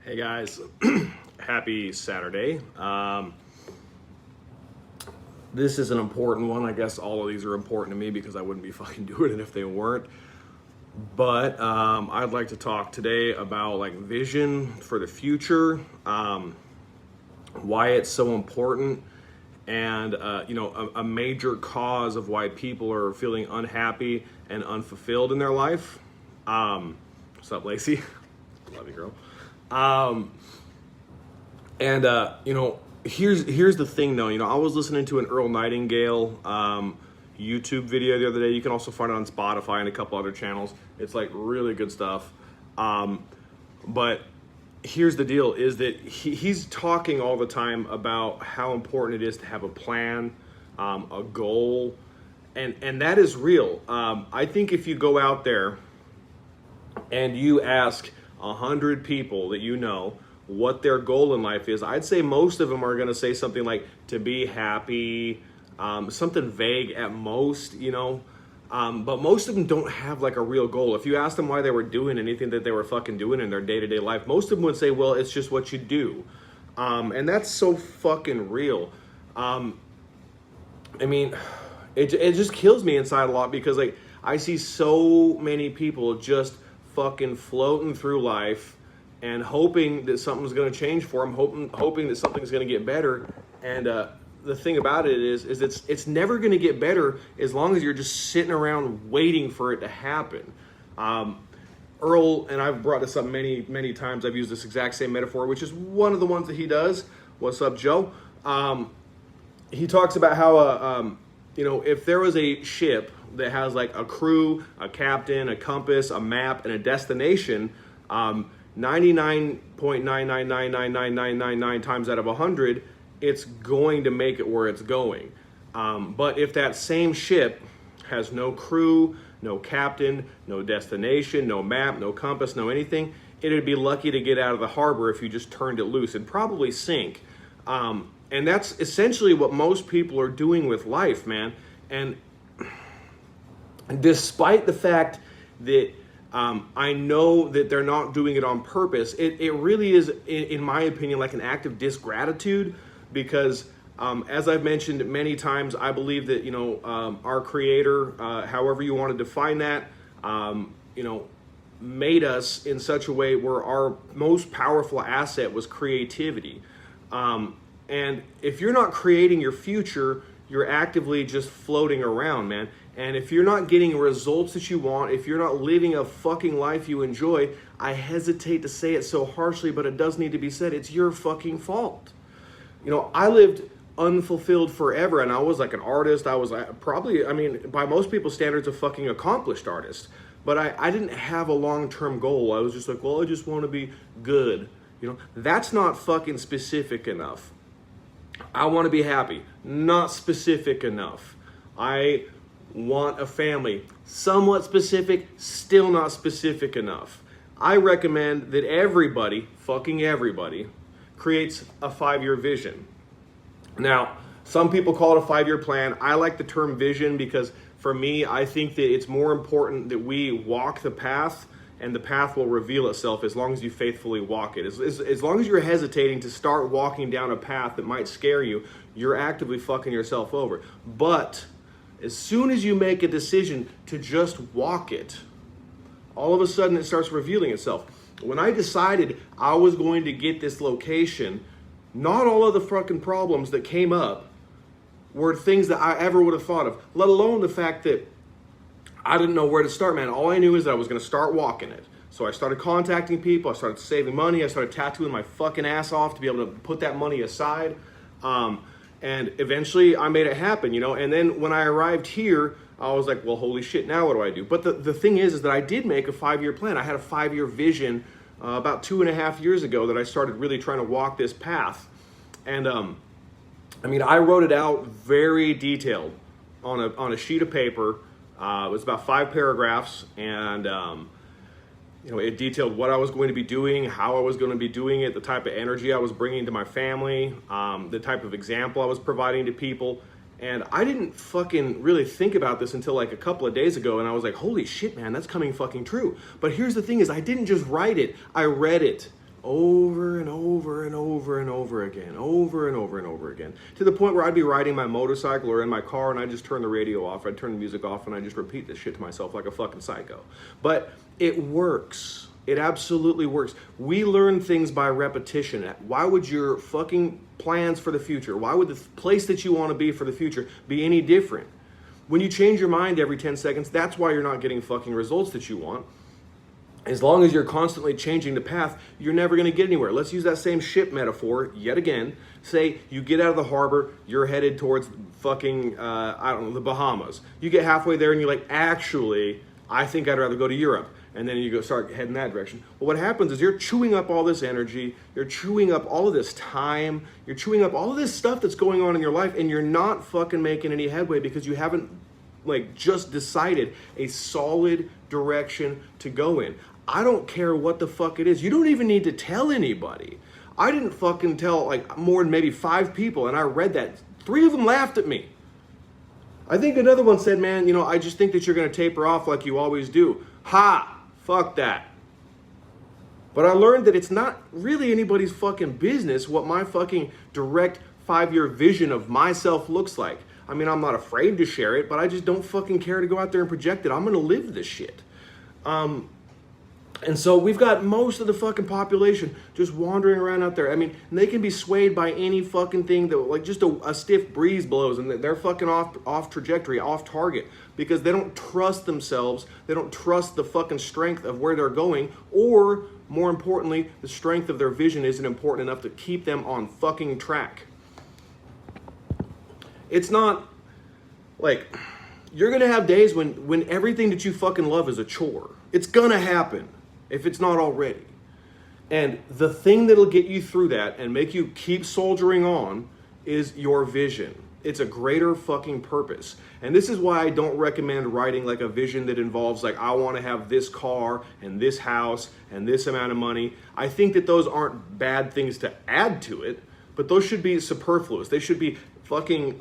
Hey guys, happy Saturday. This is an important one. I guess all of these are important to me because I wouldn't be fucking doing it if they weren't. But I'd like to talk today about like vision for the future, why it's so important, and a major cause of why people are feeling unhappy and unfulfilled in their life. What's up, Lacey? Love you, girl. Here's the thing though, I was listening to an Earl Nightingale, YouTube video the other day. You can also find it on Spotify and a couple other channels. It's like really good stuff. But here's the deal is that he's talking all the time about how important it is to have a plan, a goal, and that is real. I think if you go out there and you ask 100 people that you know what their goal in life is, I'd say most of them are going to say something like to be happy, something vague at most, but most of them don't have like a real goal. If you ask them why they were doing anything that they were fucking doing in their day-to-day life, most of them would say, well, it's just what you do. And that's so fucking real. It just kills me inside a lot because like I see so many people just fucking floating through life and hoping that something's going to change for them, hoping that something's going to get better. And the thing about it is it's never going to get better as long as you're just sitting around waiting for it to happen. Earl, and I've brought this up many times, I've used this exact same metaphor, which is one of the ones that he does. What's up, Joe? He talks about how, if there was a ship that has like a crew, a captain, a compass, a map, and a destination, 99.9999999 times out of 100, it's going to make it where it's going. But if that same ship has no crew, no captain, no destination, no map, no compass, no anything, it'd be lucky to get out of the harbor if you just turned it loose. It'd probably sink. And that's essentially what most people are doing with life, man. And despite the fact that I know that they're not doing it on purpose, it really is, in my opinion, like an act of disgratitude because, as I've mentioned many times, I believe that, our Creator, however you want to define that, made us in such a way where our most powerful asset was creativity. And if you're not creating your future, you're actively just floating around, man. And if you're not getting results that you want, if you're not living a fucking life you enjoy, I hesitate to say it so harshly, but it does need to be said. It's your fucking fault. I lived unfulfilled forever, and I was like an artist. I was probably, by most people's standards, a fucking accomplished artist. But I didn't have a long-term goal. I was just like, well, I just want to be good. That's not fucking specific enough. I want to be happy. Not specific enough. I want a family. Somewhat specific, still not specific enough. I recommend that everybody, fucking everybody, creates a 5-year vision. Now, some people call it a 5-year plan. I like the term vision because for me, I think that it's more important that we walk the path and the path will reveal itself as long as you faithfully walk it. As long as you're hesitating to start walking down a path that might scare you, you're actively fucking yourself over. But as soon as you make a decision to just walk it, all of a sudden it starts revealing itself. When I decided I was going to get this location, not all of the fucking problems that came up were things that I ever would have thought of, let alone the fact that I didn't know where to start, man. All I knew is that I was going to start walking it. So I started contacting people. I started saving money. I started tattooing my fucking ass off to be able to put that money aside. And eventually I made it happen, And then when I arrived here, I was like, well, holy shit, now what do I do? But the thing is that I did make a 5-year plan. I had a 5-year vision about 2.5 years ago that I started really trying to walk this path. And I wrote it out very detailed on a sheet of paper. It was about 5 paragraphs, and it detailed what I was going to be doing, how I was going to be doing it, the type of energy I was bringing to my family, the type of example I was providing to people. And I didn't fucking really think about this until like a couple of days ago, and I was like, holy shit, man, that's coming fucking true. But here's the thing is I didn't just write it, I read it over and over and over and over again, over and over and over again, to the point where I'd be riding my motorcycle or in my car and I'd just turn the radio off, I'd turn the music off, and I'd just repeat this shit to myself like a fucking psycho. But it works. It absolutely works. We learn things by repetition. Why would your fucking plans for the future, why would the place that you want to be for the future be any different? When you change your mind every 10 seconds, that's why you're not getting fucking results that you want. As long as you're constantly changing the path, you're never going to get anywhere. Let's use that same ship metaphor yet again. Say you get out of the harbor, you're headed towards fucking, I don't know, the Bahamas. You get halfway there and you're like, actually, I think I'd rather go to Europe. And then you go start heading that direction. Well, what happens is you're chewing up all this energy, you're chewing up all of this time, you're chewing up all of this stuff that's going on in your life, and you're not fucking making any headway because you haven't like just decided a solid direction to go in. I don't care what the fuck it is. You don't even need to tell anybody. I didn't fucking tell like more than maybe 5 people, and I read that. 3 of them laughed at me. I think another one said, man, you know, I just think that you're going to taper off like you always do. Ha! Fuck that. But I learned that it's not really anybody's fucking business what my fucking direct 5-year vision of myself looks like. I mean, I'm not afraid to share it, but I just don't fucking care to go out there and project it. I'm going to live this shit. And so we've got most of the fucking population just wandering around out there. I mean, they can be swayed by any fucking thing that, like, just a stiff breeze blows and they're fucking off trajectory, off target, because they don't trust themselves. They don't trust the fucking strength of where they're going, or more importantly, the strength of their vision isn't important enough to keep them on fucking track. It's not like you're going to have days when everything that you fucking love is a chore. It's going to happen. If it's not already. And the thing that'll get you through that and make you keep soldiering on is your vision. It's a greater fucking purpose. And this is why I don't recommend writing like a vision that involves like, I want to have this car and this house and this amount of money. I think that those aren't bad things to add to it, but those should be superfluous. They should be fucking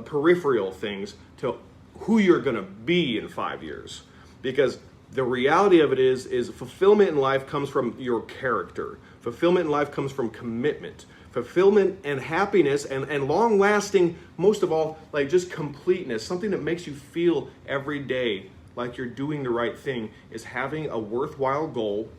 peripheral things to who you're going to be in 5 years. Because the reality of it is fulfillment in life comes from your character. Fulfillment in life comes from commitment. Fulfillment and happiness and long-lasting, most of all, like just completeness, something that makes you feel every day like you're doing the right thing, is having a worthwhile goal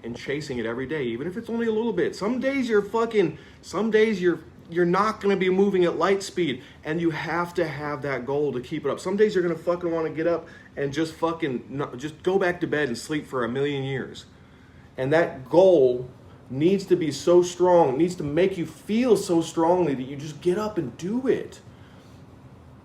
and chasing it every day, even if it's only a little bit. Some days you're not going to be moving at light speed, and you have to have that goal to keep it up. Some days you're going to fucking want to get up and just go back to bed and sleep for 1,000,000 years. And that goal needs to be so strong, needs to make you feel so strongly that you just get up and do it.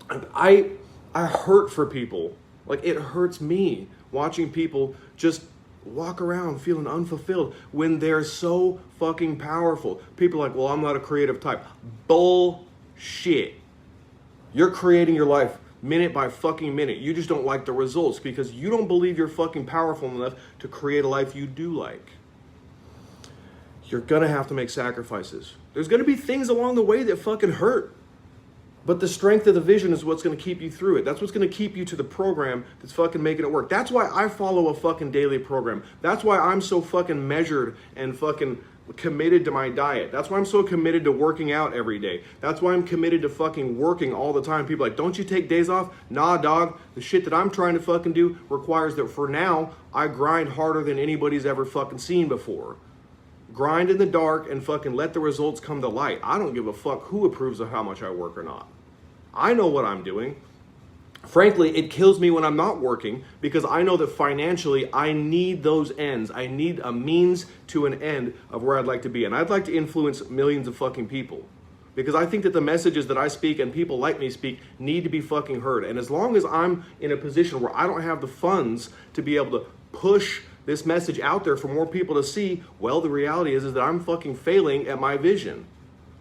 And I hurt for people. Like, it hurts me watching people just walk around feeling unfulfilled when they're so fucking powerful. People are like, well, I'm not a creative type. Bullshit. You're creating your life minute by fucking minute. You just don't like the results because you don't believe you're fucking powerful enough to create a life you do like. You're gonna have to make sacrifices. There's gonna be things along the way that fucking hurt. But the strength of the vision is what's going to keep you through it. That's what's going to keep you to the program that's fucking making it work. That's why I follow a fucking daily program. That's why I'm so fucking measured and fucking committed to my diet. That's why I'm so committed to working out every day. That's why I'm committed to fucking working all the time. People are like, don't you take days off? Nah, dog. The shit that I'm trying to fucking do requires that for now, I grind harder than anybody's ever fucking seen before. Grind in the dark and fucking let the results come to light. I don't give a fuck who approves of how much I work or not. I know what I'm doing. Frankly, it kills me when I'm not working because I know that financially I need those ends. I need a means to an end of where I'd like to be. And I'd like to influence millions of fucking people because I think that the messages that I speak and people like me speak need to be fucking heard. And as long as I'm in a position where I don't have the funds to be able to push this message out there for more people to see, well, the reality is that I'm fucking failing at my vision.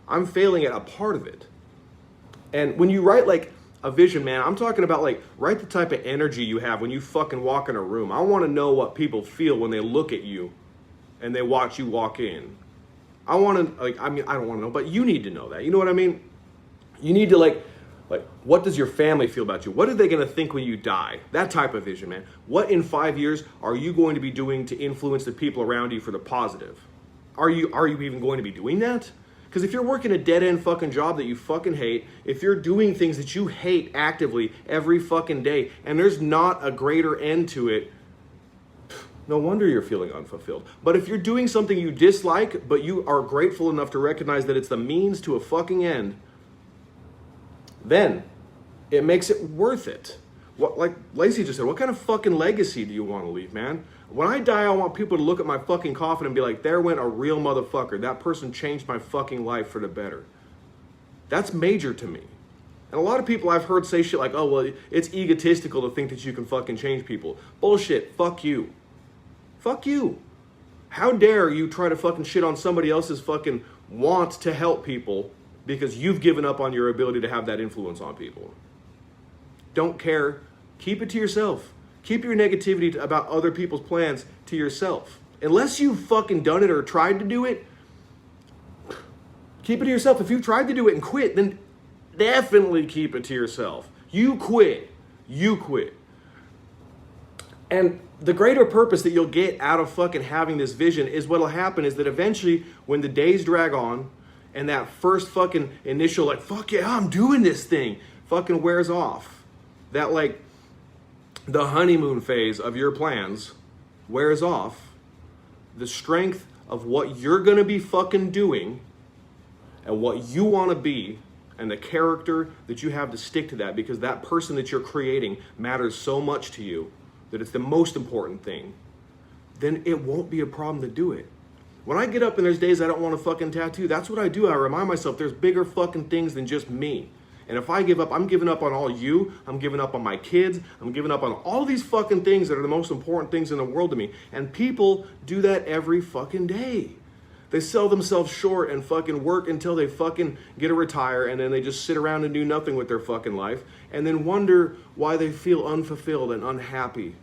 I'm failing at a part of it. And when you write like a vision, man, I'm talking about like write the type of energy you have when you fucking walk in a room. I want to know what people feel when they look at you and they watch you walk in. I want to I don't want to know, but you need to know that. You know what I mean? You need to like what does your family feel about you? What are they going to think when you die? That type of vision, man. What in 5 years are you going to be doing to influence the people around you for the positive? are you even going to be doing that? Because if you're working a dead-end fucking job that you fucking hate, if you're doing things that you hate actively every fucking day, and there's not a greater end to it, no wonder you're feeling unfulfilled. But if you're doing something you dislike, but you are grateful enough to recognize that it's the means to a fucking end, then it makes it worth it. What, like Lacey just said, what kind of fucking legacy do you want to leave, man? When I die, I want people to look at my fucking coffin and be like, there went a real motherfucker. That person changed my fucking life for the better. That's major to me. And a lot of people I've heard say shit like, oh, well, it's egotistical to think that you can fucking change people. Bullshit. Fuck you. Fuck you. How dare you try to fucking shit on somebody else's fucking want to help people because you've given up on your ability to have that influence on people. Don't care. Keep it to yourself. Keep your negativity about other people's plans to yourself. Unless you've fucking done it or tried to do it, keep it to yourself. If you've tried to do it and quit, then definitely keep it to yourself. You quit. You quit. And the greater purpose that you'll get out of fucking having this vision is what'll happen is that eventually when the days drag on and that first fucking initial like, fuck yeah, I'm doing this thing, fucking wears off. That like the honeymoon phase of your plans wears off. The strength of what you're going to be fucking doing and what you want to be and the character that you have to stick to that, because that person that you're creating matters so much to you that it's the most important thing, then it won't be a problem to do it. When I get up and there's days I don't want to fucking tattoo, that's what I do. I remind myself there's bigger fucking things than just me. And if I give up, I'm giving up on all you. I'm giving up on my kids. I'm giving up on all these fucking things that are the most important things in the world to me. And people do that every fucking day. They sell themselves short and fucking work until they fucking get to retire, and then they just sit around and do nothing with their fucking life and then wonder why they feel unfulfilled and unhappy.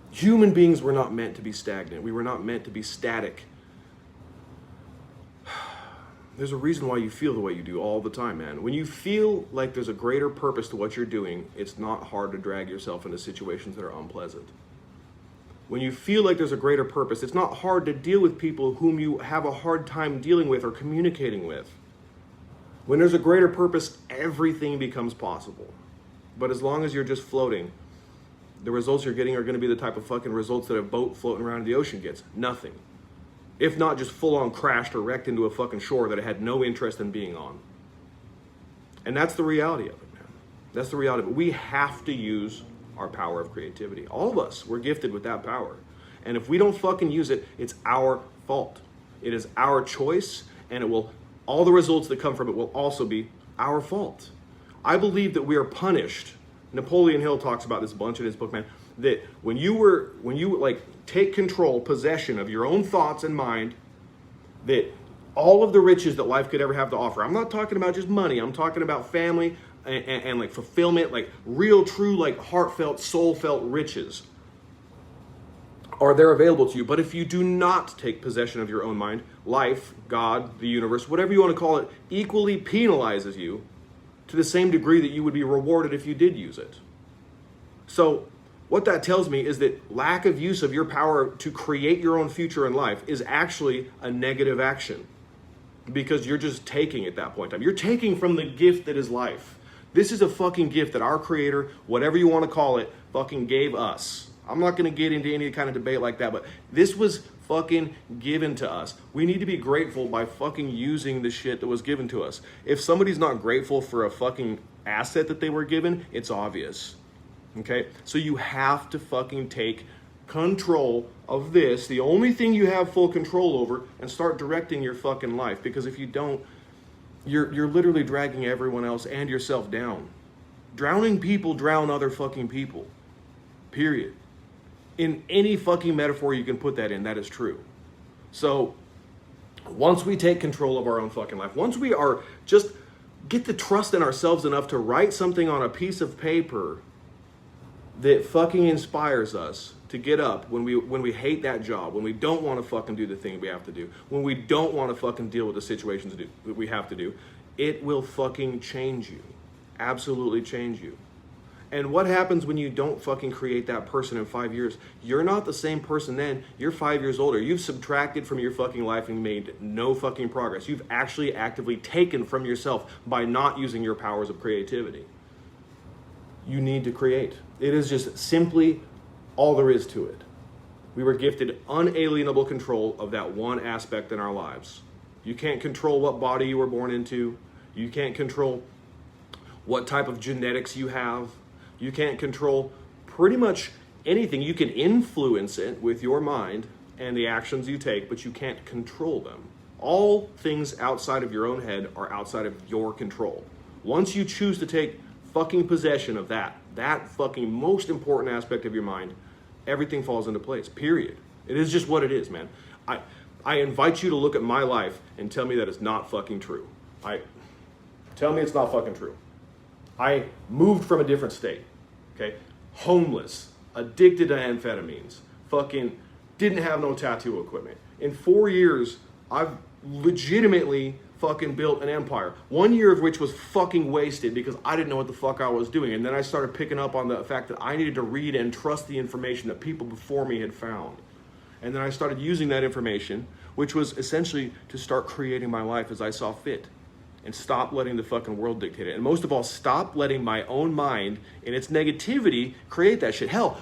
Human beings were not meant to be stagnant. We were not meant to be static. There's a reason why you feel the way you do all the time, man. When you feel like there's a greater purpose to what you're doing, it's not hard to drag yourself into situations that are unpleasant. When you feel like there's a greater purpose, it's not hard to deal with people whom you have a hard time dealing with or communicating with. When there's a greater purpose, everything becomes possible. But as long as you're just floating, the results you're getting are going to be the type of fucking results that a boat floating around in the ocean gets. Nothing. If not just full-on crashed or wrecked into a fucking shore that it had no interest in being on. And that's the reality of it, man. That's the reality of it. We have to use our power of creativity. All of us, we're gifted with that power. And if we don't fucking use it, it's our fault. It is our choice, and all the results that come from it will also be our fault. I believe that we are punished. Napoleon Hill talks about this a bunch in his book, man, that when you like take control, possession of your own thoughts and mind, that all of the riches that life could ever have to offer, I'm not talking about just money, I'm talking about family and like fulfillment, like real, true, like heartfelt, soul-felt riches are there available to you. But if you do not take possession of your own mind, life, God, the universe, whatever you want to call it, equally penalizes you to the same degree that you would be rewarded if you did use it. So what that tells me is that lack of use of your power to create your own future in life is actually a negative action, because you're just taking at that point in time. You're taking from the gift that is life. This is a fucking gift that our Creator, whatever you want to call it, fucking gave us. I'm not going to get into any kind of debate like that, but this was fucking given to us. We need to be grateful by fucking using the shit that was given to us. If somebody's not grateful for a fucking asset that they were given, it's obvious. Okay? So you have to fucking take control of this, the only thing you have full control over, and start directing your fucking life. Because if you don't, you're literally dragging everyone else and yourself down. Drowning people drown other fucking people. Period. In any fucking metaphor you can put that in, that is true. So once we take control of our own fucking life, once we are just get the trust in ourselves enough to write something on a piece of paper that fucking inspires us to get up when we hate that job, when we don't want to fucking do the thing we have to do, when we don't want to fucking deal with the situations that we have to do, it will fucking change you. Absolutely change you. And what happens when you don't fucking create that person in 5 years? You're not the same person then. You're 5 years older. You've subtracted from your fucking life and made no fucking progress. You've actually actively taken from yourself by not using your powers of creativity. You need to create. It is just simply all there is to it. We were gifted unalienable control of that one aspect in our lives. You can't control what body you were born into. You can't control what type of genetics you have. You can't control pretty much anything. You can influence it with your mind and the actions you take, but you can't control them. All things outside of your own head are outside of your control. Once you choose to take fucking possession of that fucking most important aspect of your mind, everything falls into place, period. It is just what it is, man. I invite you to look at my life and tell me that it's not fucking true. Tell me it's not fucking true. I moved from a different state, okay? Homeless, addicted to amphetamines, fucking didn't have no tattoo equipment. In 4 years, I've legitimately fucking built an empire. 1 year of which was fucking wasted because I didn't know what the fuck I was doing. And then I started picking up on the fact that I needed to read and trust the information that people before me had found. And then I started using that information, which was essentially to start creating my life as I saw fit. And stop letting the fucking world dictate it. And most of all, stop letting my own mind and its negativity create that shit. Hell,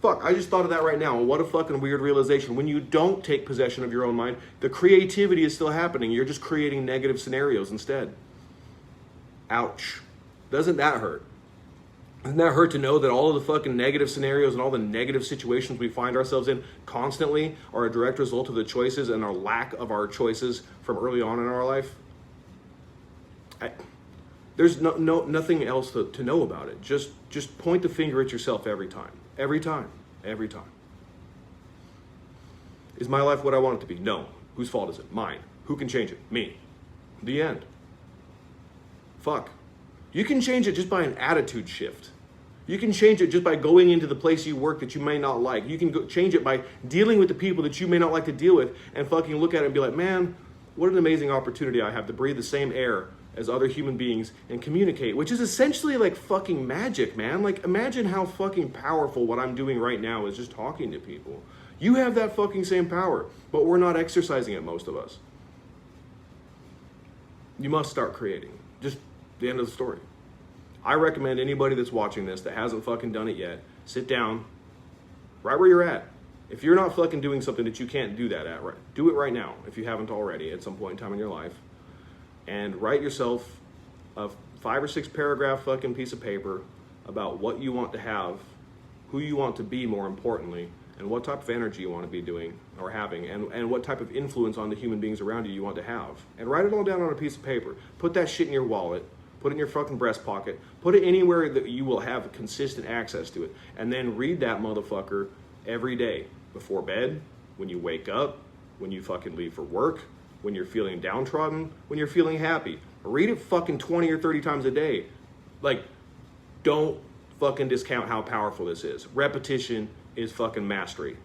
fuck, I just thought of that right now. What a fucking weird realization. When you don't take possession of your own mind, the creativity is still happening. You're just creating negative scenarios instead. Ouch. Doesn't that hurt? Doesn't that hurt to know that all of the fucking negative scenarios and all the negative situations we find ourselves in constantly are a direct result of the choices and our lack of our choices from early on in our life? There's nothing else to know about it. Just point the finger at yourself every time. Every time. Every time. Is my life what I want it to be? No. Whose fault is it? Mine. Who can change it? Me. The end. Fuck. You can change it just by an attitude shift. You can change it just by going into the place you work that you may not like. You can change it by dealing with the people that you may not like to deal with and fucking look at it and be like, man, what an amazing opportunity I have to breathe the same air as other human beings and communicate, which is essentially like fucking magic, man. Like, imagine how fucking powerful what I'm doing right now is just talking to people. You have that fucking same power, but we're not exercising it, most of us. You must start creating. Just the end of the story. I recommend anybody that's watching this that hasn't fucking done it yet, sit down right where you're at. If you're not fucking doing something that you can't do that at, right, do it right now if you haven't already at some point in time in your life. And write yourself a 5 or 6 paragraph fucking piece of paper about what you want to have, who you want to be more importantly, and what type of energy you want to be doing or having, and what type of influence on the human beings around you want to have. And write it all down on a piece of paper. Put that shit in your wallet. Put it in your fucking breast pocket. Put it anywhere that you will have consistent access to it. And then read that motherfucker every day. Before bed, when you wake up, when you fucking leave for work, when you're feeling downtrodden, when you're feeling happy. Read it fucking 20 or 30 times a day. Like, don't fucking discount how powerful this is. Repetition is fucking mastery.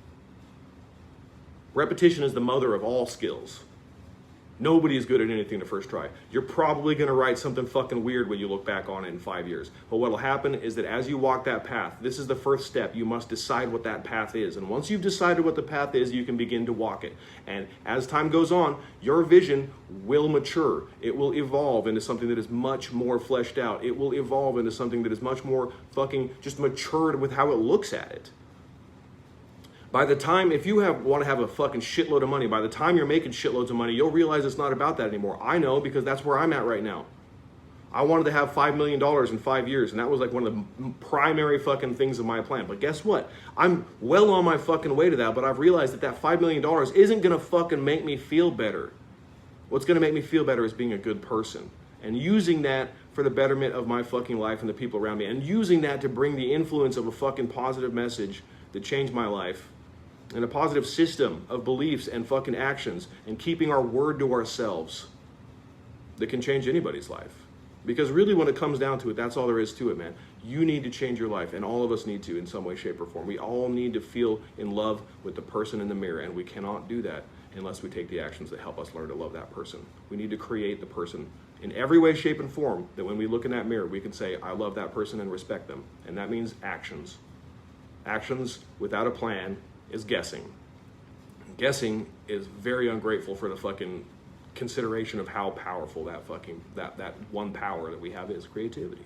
Repetition is the mother of all skills. Nobody is good at anything the first try. You're probably going to write something fucking weird when you look back on it in 5 years. But what will happen is that as you walk that path, this is the first step. You must decide what that path is. And once you've decided what the path is, you can begin to walk it. And as time goes on, your vision will mature. It will evolve into something that is much more fleshed out. It will evolve into something that is much more fucking just matured with how it looks at it. By the time, if you want to have a fucking shitload of money, by the time you're making shitloads of money, you'll realize it's not about that anymore. I know, because that's where I'm at right now. I wanted to have $5 million in 5 years, and that was like one of the primary fucking things of my plan. But guess what? I'm well on my fucking way to that, but I've realized that $5 million isn't going to fucking make me feel better. What's going to make me feel better is being a good person. And using that for the betterment of my fucking life and the people around me. And using that to bring the influence of a fucking positive message that changed my life. And a positive system of beliefs and fucking actions, and keeping our word to ourselves that can change anybody's life. Because really, when it comes down to it, that's all there is to it, man. You need to change your life, and all of us need to in some way, shape, or form. We all need to feel in love with the person in the mirror, and we cannot do that unless we take the actions that help us learn to love that person. We need to create the person in every way, shape, and form that when we look in that mirror, we can say, I love that person and respect them. And that means actions. Actions without a plan is guessing. Guessing is very ungrateful for the fucking consideration of how powerful that one power that we have is, creativity.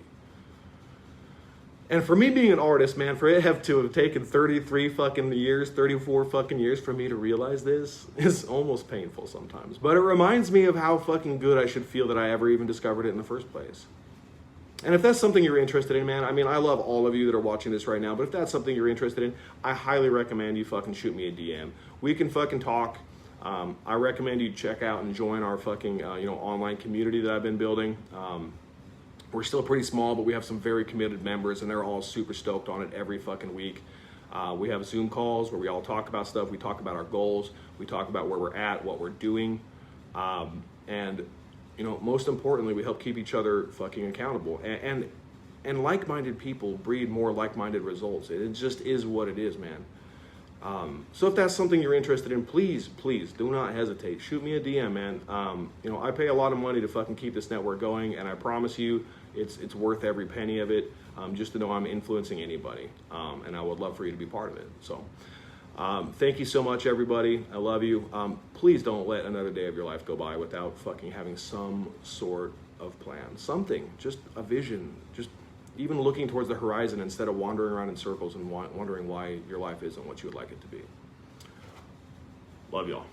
And for me being an artist, man, for it to have taken 34 fucking years for me to realize this is almost painful sometimes. But it reminds me of how fucking good I should feel that I ever even discovered it in the first place. And if that's something you're interested in, man, I mean, I love all of you that are watching this right now, but if that's something you're interested in, I highly recommend you fucking shoot me a DM. We can fucking talk. I recommend you check out and join our fucking, online community that I've been building. We're still pretty small, but we have some very committed members, and they're all super stoked on it every fucking week. We have Zoom calls where we all talk about stuff. We talk about our goals. We talk about where we're at, what we're doing. And most importantly, we help keep each other fucking accountable. And like-minded people breed more like-minded results. It just is what it is, man. So if that's something you're interested in, please do not hesitate. Shoot me a DM, man. I pay a lot of money to fucking keep this network going, and I promise you it's worth every penny of it, just to know I'm influencing anybody. And I would love for you to be part of it. So thank you so much, everybody. I love you. Please don't let another day of your life go by without fucking having some sort of plan. Something, just a vision, just even looking towards the horizon instead of wandering around in circles and wondering why your life isn't what you would like it to be. Love y'all.